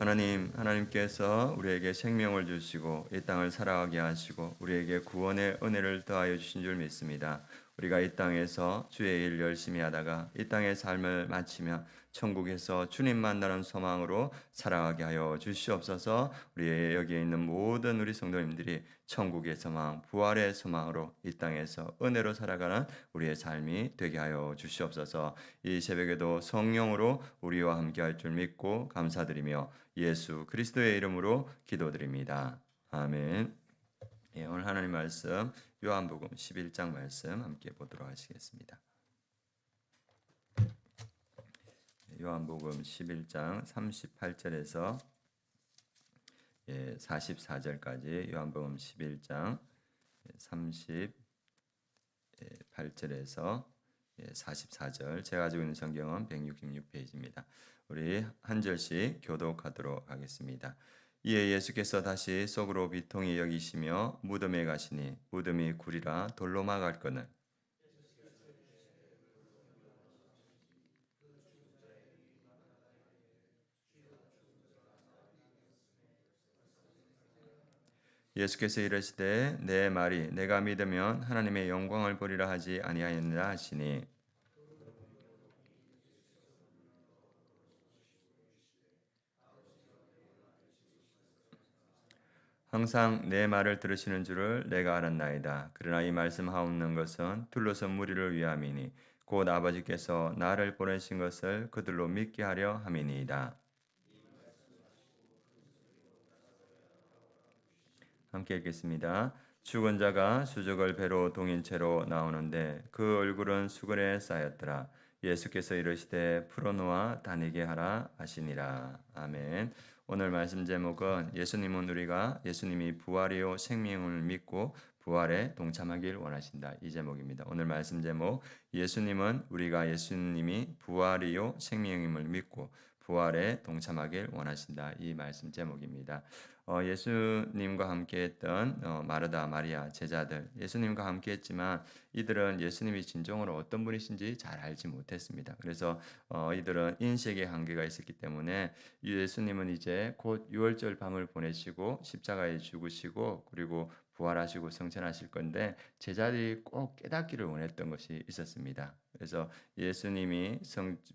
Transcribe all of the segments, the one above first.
하나님께서 우리에게 생명을 주시고 이 땅을 살아가게 하시고 우리에게 구원의 은혜를 더하여 주신 줄 믿습니다. 우리가 이 땅에서 주의 일 열심히 하다가 이 땅의 삶을 마치며 천국에서 주님 만나는 소망으로 살아가게 하여 주시옵소서. 우리 여기에 있는 모든 우리 성도님들이 천국의 소망, 부활의 소망으로 이 땅에서 은혜로 살아가는 우리의 삶이 되게 하여 주시옵소서. 이 새벽에도 성령으로 우리와 함께 할 줄 믿고 감사드리며 예수 그리스도의 이름으로 기도드립니다. 아멘. 예, 오늘 하나님 말씀 요한복음 11장 말씀 함께 보도록 하시겠습니다. 요한복음 11장 38절에서 44절까지 요한복음 11장 38절에서 44절 제가 가지고 있는 성경은 166페이지입니다. 우리 한 절씩 교독하도록 하겠습니다. 이에 예수께서 다시 속으로 비통히 여기시며 무덤에 가시니 무덤이 굴이라 돌로 막았거늘 예수께서 이르시되 내 말이 내가 믿으면 하나님의 영광을 보리라 하지 아니하였느냐 하시니 항상 내 말을 들으시는 줄을 내가 알았나이다. 그러나 이 말씀하옵는 것은 둘러선 무리를 위함이니 곧 아버지께서 나를 보내신 것을 그들로 믿게 하려 함이니이다. 함께 읽겠습니다. 죽은 자가 수족을 배로 동인 채로 나오는데 그 얼굴은 수건에 쌓였더라. 예수께서 이르시되 풀어놓아 다니게 하라 하시니라. 아멘. 오늘 말씀 제목은 예수님이 부활이요 생명을 믿고 부활에 동참하길 원하신다. 이 제목입니다. 오늘 말씀 제목 예수님이 부활이요 생명임을 믿고 부활에 동참하길 원하신다. 이 말씀 제목입니다. 예수님과 함께했던 마르다, 마리아 제자들 예수님과 함께했지만 이들은 예수님이 진정으로 어떤 분이신지 잘 알지 못했습니다. 그래서 이들은 인식의 한계가 있었기 때문에 예수님은 이제 곧 유월절 밤을 보내시고 십자가에 죽으시고 그리고 부활하시고 승천하실 건데 제자들이 꼭 깨닫기를 원했던 것이 있었습니다. 그래서 예수님이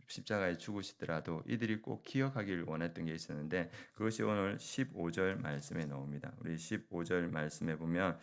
십자가에 죽으시더라도 이들이 꼭 기억하기를 원했던 게 있었는데 그것이 오늘 15절 말씀에 나옵니다. 우리 15절 말씀에 보면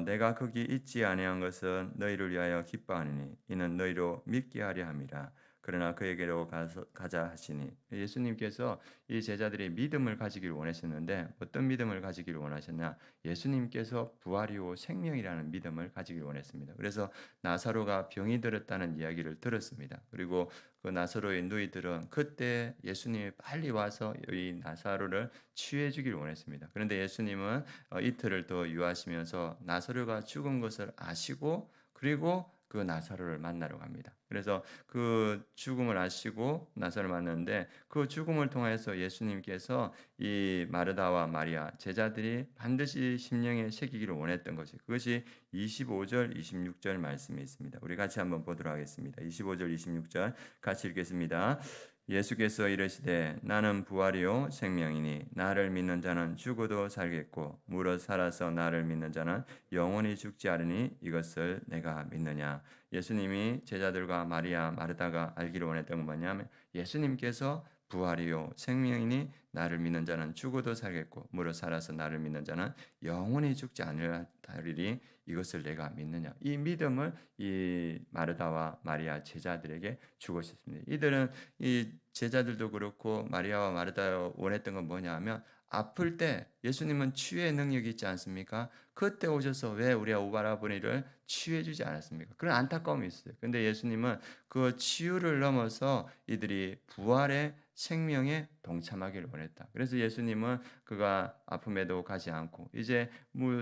내가 거기 있지 아니한 것은 너희를 위하여 기뻐하느니 이는 너희로 믿게 하려 함이라. 그러나 그에게로 가자 하시니 예수님께서 이 제자들이 믿음을 가지기를 원하셨는데 어떤 믿음을 가지기를 원하셨냐? 예수님께서 부활이요 생명이라는 믿음을 가지기를 원했습니다. 그래서 나사로가 병이 들었다는 이야기를 들었습니다. 그리고 그 나사로의 누이들은 그때 예수님이 빨리 와서 이 나사로를 치유해 주기를 원했습니다. 그런데 예수님은 이틀을 더 유하시면서 나사로가 죽은 것을 아시고 그리고 그 나사로를 만나러 갑니다. 그래서 그 죽음을 아시고 나사로를 만났는데 그 죽음을 통해서 예수님께서 이 마르다와 마리아 제자들이 반드시 심령에 새기기를 원했던 것이 그것이 25절, 26절 말씀이 있습니다. 우리 같이 한번 보도록 하겠습니다. 25절, 26절 같이 읽겠습니다. 예수께서 이르시되 나는 부활이요 생명이니 나를 믿는 자는 죽어도 살겠고 무릇 살아서 나를 믿는 자는 영원히 죽지 않으니 이것을 내가 믿느냐. 예수님이 제자들과 마리아 마르다가 알기를 원했던 건 뭐냐면 예수님께서 부활이요 생명이니 나를 믿는 자는 죽어도 살겠고 무릇 살아서 나를 믿는 자는 영원히 죽지 않으리니 이것을 내가 믿느냐. 이 믿음을 이 마르다와 마리아 제자들에게 주었습니다. 이들은 이 제자들도 그렇고 마리아와 마르다가 원했던 건 뭐냐 하면 아플 때 예수님은 치유의 능력이 있지 않습니까? 그때 오셔서 왜 우리가 오바라보니를 치유해 주지 않았습니까? 그런 안타까움이 있어요. 근데 예수님은 그 치유를 넘어서 이들이 부활의 생명에 동참하기를 원했다. 그래서 예수님은 그가 아픔에도 가지 않고 이제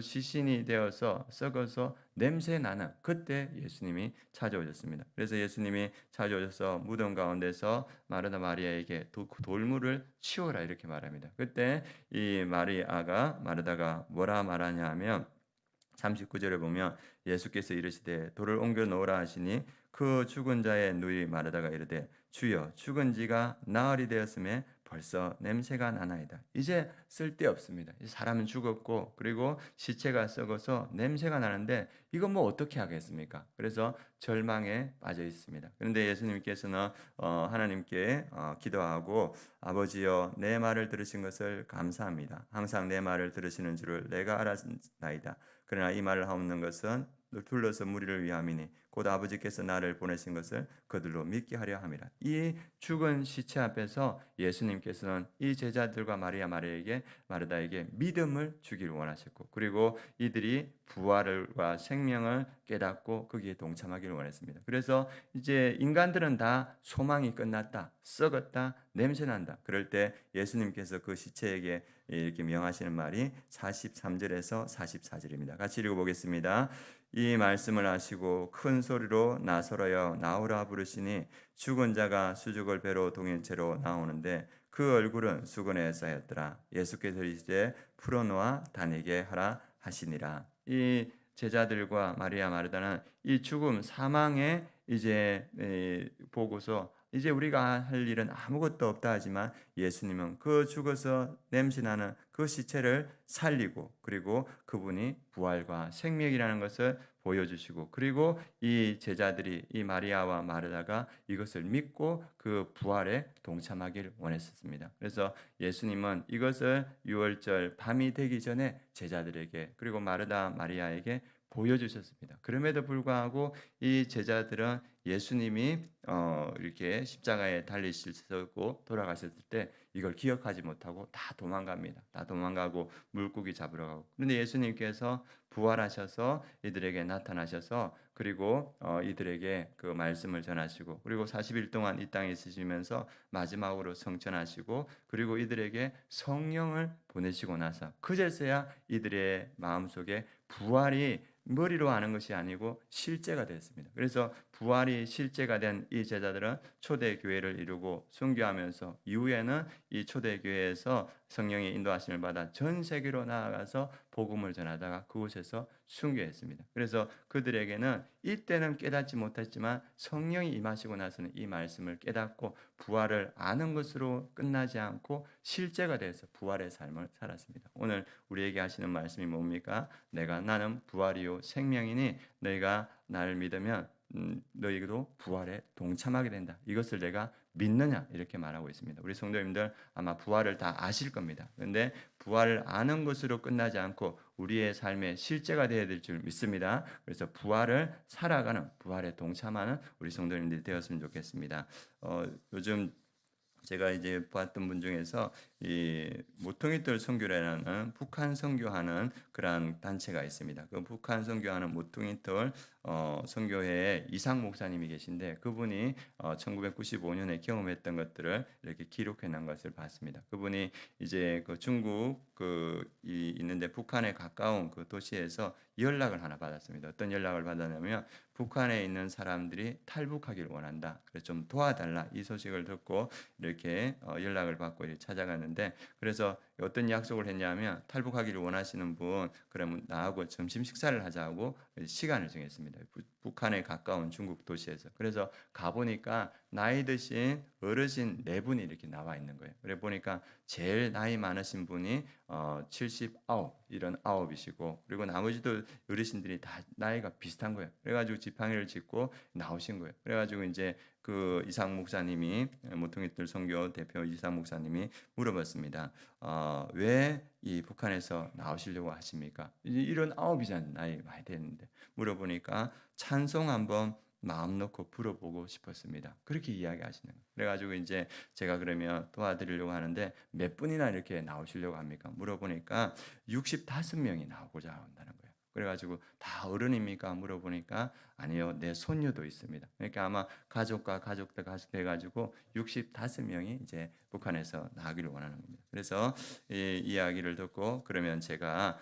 시신이 되어서 썩어서 냄새 나는 그때 예수님이 찾아오셨습니다. 그래서 예수님이 찾아오셔서 무덤 가운데서 마르다 마리아에게 돌물을 치워라 이렇게 말합니다. 그때 이 마르다가 뭐라 말하냐 하면 39절에 보면 예수께서 이르시되 돌을 옮겨 놓으라 하시니 그 죽은 자의 누이 마르다가 이르되 주여 죽은 지가 나흘이 되었음에 벌써 냄새가 나나이다. 이제 쓸데없습니다. 사람은 죽었고 그리고 시체가 썩어서 냄새가 나는데 이건 뭐 어떻게 하겠습니까? 그래서 절망에 빠져 있습니다. 그런데 예수님께서는 하나님께 기도하고 아버지여 내 말을 들으신 것을 감사합니다. 항상 내 말을 들으시는 줄을 내가 알았나이다. 그러나 이 말을 하옵는 것은 둘러서 무리를 위함이니 곧 아버지께서 나를 보내신 것을 그들로 믿게 하려 함이라. 이 죽은 시체 앞에서 예수님께서는 이 제자들과 마르다에게 믿음을 주기를 원하셨고 그리고 이들이 부활과 생명을 깨닫고 거기에 동참하기를 원했습니다. 그래서 이제 인간들은 다 소망이 끝났다, 썩었다, 냄새난다. 그럴 때 예수님께서 그 시체에게 이렇게 명하시는 말이 43절에서 44절입니다. 같이 읽어보겠습니다. 이 말씀을 하시고 큰 소리로 나서러여 나오라 부르시니 죽은 자가 수죽을 배로 동인 채로 나오는데 그 얼굴은 수건에 쌓였더라. 예수께서 이르시되 풀어놓아 다니게 하라 하시니라. 이 제자들과 마리아 마르다는 이 죽음 사망에 이제 보고서 이제 우리가 할 일은 아무것도 없다 하지만 예수님은 그 죽어서 냄새나는 그 시체를 살리고 그리고 그분이 부활과 생명이라는 것을 보여주시고 그리고 이 제자들이 이 마리아와 마르다가 이것을 믿고 그 부활에 동참하길 원했었습니다. 그래서 예수님은 이것을 유월절 밤이 되기 전에 제자들에게 그리고 마르다 마리아에게 보여주셨습니다. 그럼에도 불구하고 이 제자들은 예수님이 이렇게 십자가에 달리시고 돌아가셨을 때 이걸 기억하지 못하고 다 도망갑니다. 다 도망가고 물고기 잡으러 가고. 그런데 예수님께서 부활하셔서 이들에게 나타나셔서 그리고 이들에게 그 말씀을 전하시고 그리고 40일 동안 이 땅에 있으시면서 마지막으로 성천하시고 그리고 이들에게 성령을 보내시고 나서 그제서야 이들의 마음속에 부활이 머리로 아는 것이 아니고 실제가 됐습니다. 그래서 부활이 실제가 된 이 제자들은 초대 교회를 이루고 순교하면서 이후에는 이 초대 교회에서 성령의 인도하심을 받아 전 세계로 나아가서 복음을 전하다가 그곳에서 순교했습니다. 그래서 그들에게는 이때는 깨닫지 못했지만 성령이 임하시고 나서는 이 말씀을 깨닫고 부활을 아는 것으로 끝나지 않고 실제가 돼서 부활의 삶을 살았습니다. 오늘 우리에게 하시는 말씀이 뭡니까? 나는 부활이요 생명이니 너희가 나를 믿으면 너희도 부활에 동참하게 된다. 이것을 내가 믿느냐 이렇게 말하고 있습니다. 우리 성도님들 아마 부활을 다 아실 겁니다. 그런데 부활을 아는 것으로 끝나지 않고 우리의 삶의 실제가 되어야 될 줄 믿습니다. 그래서 부활을 살아가는 부활에 동참하는 우리 성도님들이 되었으면 좋겠습니다. 요즘 제가 이제 보았던 분 중에서 이 모퉁이돌 선교회라는 북한 선교하는 그러한 단체가 있습니다. 그 북한 선교하는 모퉁이돌 선교회에 이상 목사님이 계신데 그분이 1995년에 경험했던 것들을 이렇게 기록해 놓은 것을 봤습니다. 그분이 이제 그 중국 있는데 북한에 가까운 그 도시에서 연락을 하나 받았습니다. 어떤 연락을 받았냐면 북한에 있는 사람들이 탈북하기를 원한다. 그래서 좀 도와달라. 이 소식을 듣고 이렇게 연락을 받고 이렇게 찾아갔는데 그래서 어떤 약속을 했냐면 탈북하기를 원하시는 분 그러면 나하고 점심 식사를 하자고 시간을 정했습니다. 북한에 가까운 중국 도시에서. 그래서 가보니까 나이 드신 어르신 네 분이 이렇게 나와 있는 거예요. 그래 보니까 제일 나이 많으신 분이 79 이런 아홉이시고 그리고 나머지도 어르신들이 다 나이가 비슷한 거예요. 그래가지고 지팡이를 짚고 나오신 거예요. 그래가지고 이제 그 이상 목사님이 모퉁이돌 선교 대표 이상 목사님이 물어봤습니다. 왜 이 북한에서 나오시려고 하십니까? 이런 아홉이잖아요. 나이 많이 됐는데 물어보니까 찬송 한번 마음 놓고 불어보고 싶었습니다. 그렇게 이야기하시는 거예요. 그래가지고 이제 제가 그러면 도와드리려고 하는데 몇 분이나 이렇게 나오시려고 합니까? 물어보니까 65명이 나오고자 한다는 거예요. 그래가지고 다 어른입니까? 물어보니까 아니요, 내 손녀도 있습니다. 그러니까 아마 가족과 가족들 해가지고 65명이 이제 북한에서 나가기를 원하는 겁니다. 그래서 이 이야기를 듣고 그러면 제가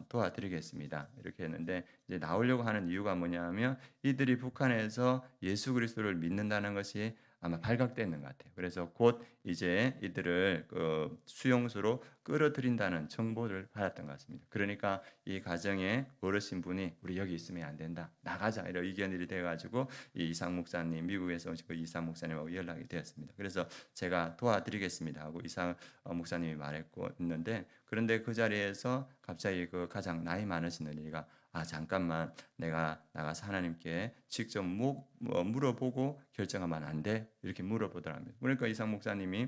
도와드리겠습니다. 이렇게 했는데 이제 나오려고 하는 이유가 뭐냐면 이들이 북한에서 예수 그리스도를 믿는다는 것이 아마 발각되는 것 같아요. 그래서 곧 이제 이들을 그 수용소로 끌어들인다는 정보를 받았던 것 같습니다. 그러니까 이 가정의 어르신분이 우리 여기 있으면 안 된다, 나가자, 이런 의견들이 돼가지고 이 이상 목사님, 미국에서 오신 그 이상 목사님하고 연락이 되었습니다. 그래서 제가 도와드리겠습니다 하고 이상 목사님이 말했고 있는데, 그런데 그 자리에서 갑자기 그 가장 나이 많으신 어린이가 잠깐만, 내가 나가서 하나님께 직접 물어보고 결정하면 안 돼? 이렇게 물어보더랍니다. 그러니까 이상 목사님이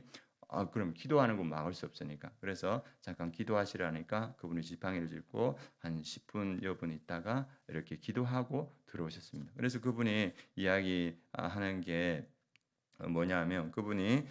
그럼 기도하는 건 막을 수 없으니까, 그래서 잠깐 기도하시라니까 그분이 지팡이를 짚고 한 10분여 분 있다가 이렇게 기도하고 들어오셨습니다. 그래서 그분이 이야기하는 게 뭐냐면, 그분이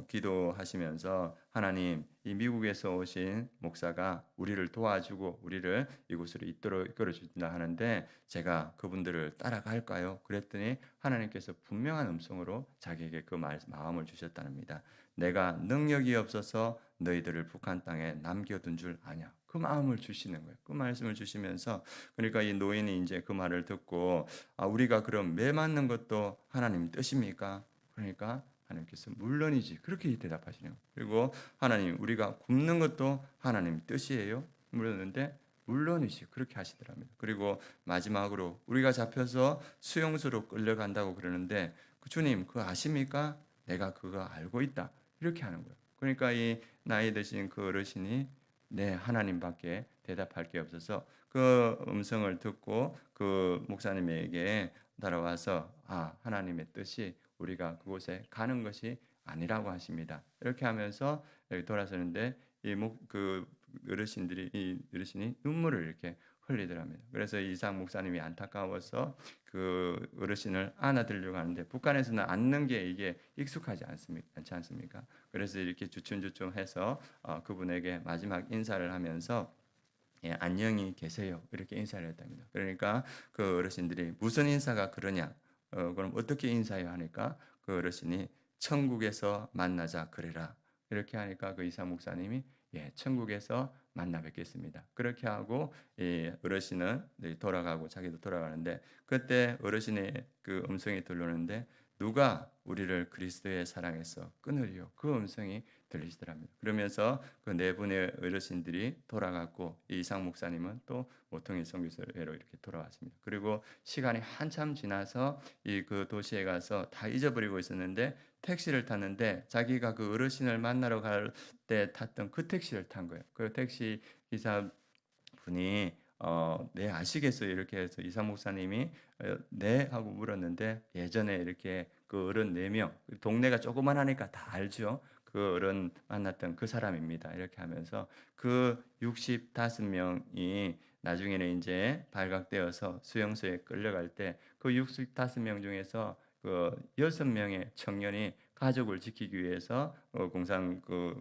기도하시면서 하나님, 이 미국에서 오신 목사가 우리를 도와주고 우리를 이곳으로 이끌어 주신다 하는데 제가 그분들을 따라갈까요? 그랬더니 하나님께서 분명한 음성으로 자기에게 그 마음을 주셨답니다. 내가 능력이 없어서 너희들을 북한 땅에 남겨둔 줄 아냐. 그 마음을 주시는 거예요. 그 말씀을 주시면서, 그러니까 이 노인이 이제 그 말을 듣고 우리가 그럼 매 맞는 것도 하나님 뜻입니까? 그러니까 하나님께서 물론이지, 그렇게 대답하시네요. 그리고 하나님, 우리가 굶는 것도 하나님 뜻이에요? 물었는데 물론이지, 그렇게 하시더랍니다. 그리고 마지막으로 우리가 잡혀서 수용소로 끌려간다고 그러는데 그 주님, 그거 아십니까? 내가 그거 알고 있다, 이렇게 하는 거예요. 그러니까 이 나이 드신 그 어르신이 네, 하나님밖에 대답할 게 없어서 그 음성을 듣고 그 목사님에게 따라와서 하나님의 뜻이 우리가 그곳에 가는 것이 아니라고 하십니다. 이렇게 하면서 여기 돌아서는데 그 이 어르신이 눈물을 이렇게 흘리더랍니다. 그래서 이상 목사님이 안타까워서 그 어르신을 안아드리려고 하는데 북한에서는 안는 게 이게 익숙하지 않지 않습니까? 그래서 이렇게 주춤주춤해서 그분에게 마지막 인사를 하면서 안녕히 계세요, 이렇게 인사를 했답니다. 그러니까 그 어르신들이 무슨 인사가 그러냐, 그럼 어떻게 인사해야 하니까 그 어르신이 천국에서 만나자 그래라, 이렇게 하니까 그 이사 목사님이 천국에서 만나 뵙겠습니다, 그렇게 하고 어르신은 돌아가고 자기도 돌아가는데, 그때 어르신의 그 음성이 들려오는데 누가 우리를 그리스도의 사랑에서 끊으리요, 그 음성이 들리시더랍니다. 그러면서 그 네 분의 어르신들이 돌아갔고 이상 목사님은 또 모퉁이 선교사로 이렇게 돌아왔습니다. 그리고 시간이 한참 지나서 그 도시에 가서 다 잊어버리고 있었는데 택시를 탔는데 자기가 그 어르신을 만나러 갈 때 탔던 그 택시를 탄 거예요. 그 택시 기사 분이 네, 아시겠어요? 이렇게 해서 이상 목사님이 네 하고 물었는데, 예전에 이렇게 그 어른 4명, 동네가 조그만하니까 다 알죠. 그 어른 만났던 그 사람입니다, 이렇게 하면서 그 65명이 나중에는 이제 발각되어서 수용소에 끌려갈 때 그 65명 중에서 그 6명의 청년이 가족을 지키기 위해서 공산 그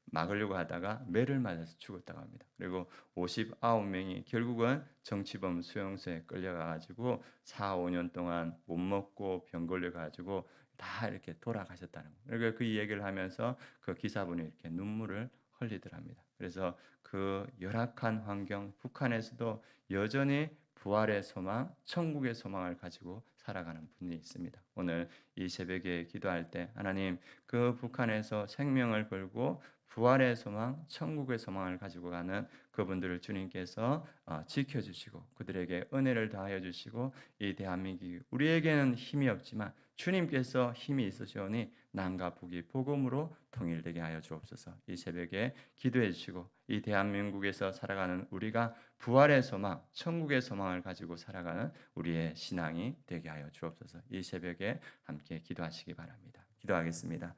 막으려고 하다가 매를 맞아서 죽었다고 합니다. 그리고 59명이 결국은 정치범 수용소에 끌려가가지고 4, 5년 동안 못 먹고 병 걸려가지고 다 이렇게 돌아가셨다는 거예요. 그러니까 그 얘기를 하면서 그 기사분이 이렇게 눈물을 흘리더랍니다. 그래서 그 열악한 환경, 북한에서도 여전히 부활의 소망, 천국의 소망을 가지고 살아가는 분이 있습니다. 오늘 이 새벽에 기도할 때 하나님, 그 북한에서 생명을 걸고 부활의 소망, 천국의 소망을 가지고 가는 그분들을 주님께서 지켜주시고 그들에게 은혜를 다하여 주시고, 이 대한민국이 우리에게는 힘이 없지만 주님께서 힘이 있으시오니 남과 북이 복음으로 통일되게 하여 주옵소서. 이 새벽에 기도해 주시고 이 대한민국에서 살아가는 우리가 부활의 소망, 천국의 소망을 가지고 살아가는 우리의 신앙이 되게 하여 주옵소서. 이 새벽에 함께 기도하시기 바랍니다. 기도하겠습니다.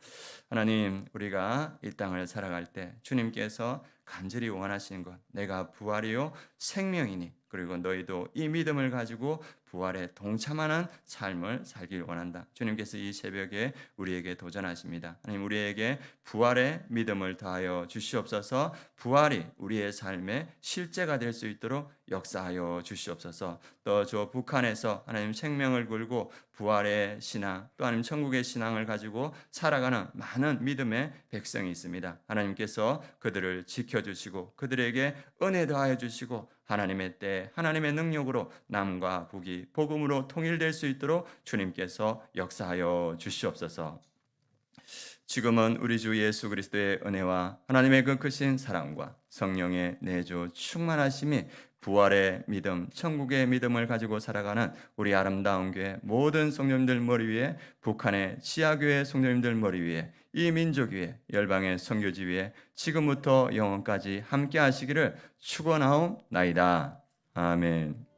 하나님, 우리가 이 땅을 살아갈 때 주님께서 간절히 원하시는 것, 내가 부활이요 생명이니, 그리고 너희도 이 믿음을 가지고 부활에 동참하는 삶을 살길 원한다. 주님께서 이 새벽에 우리에게 도전하십니다. 하나님, 우리에게 부활의 믿음을 더하여 주시옵소서. 부활이 우리의 삶의 실제가 될 수 있도록 역사하여 주시옵소서. 또 저 북한에서 하나님 생명을 걸고 부활의 신앙, 또 하나님 천국의 신앙을 가지고 살아가는 많은 믿음의 백성이 있습니다. 하나님께서 그들을 지켜 지켜주시고 그들에게 은혜 더하여 주시고 하나님의 때 하나님의 능력으로 남과 북이 복음으로 통일될 수 있도록 주님께서 역사하여 주시옵소서. 지금은 우리 주 예수 그리스도의 은혜와 하나님의 그 크신 사랑과 성령의 내주 충만하심이 부활의 믿음, 천국의 믿음을 가지고 살아가는 우리 아름다운 교회 모든 성도님들 머리 위에, 북한의 지하교회 성도님들 머리 위에, 이 민족 위에, 열방의 선교지 위에 지금부터 영원까지 함께 하시기를 축원하옵나이다. 아멘.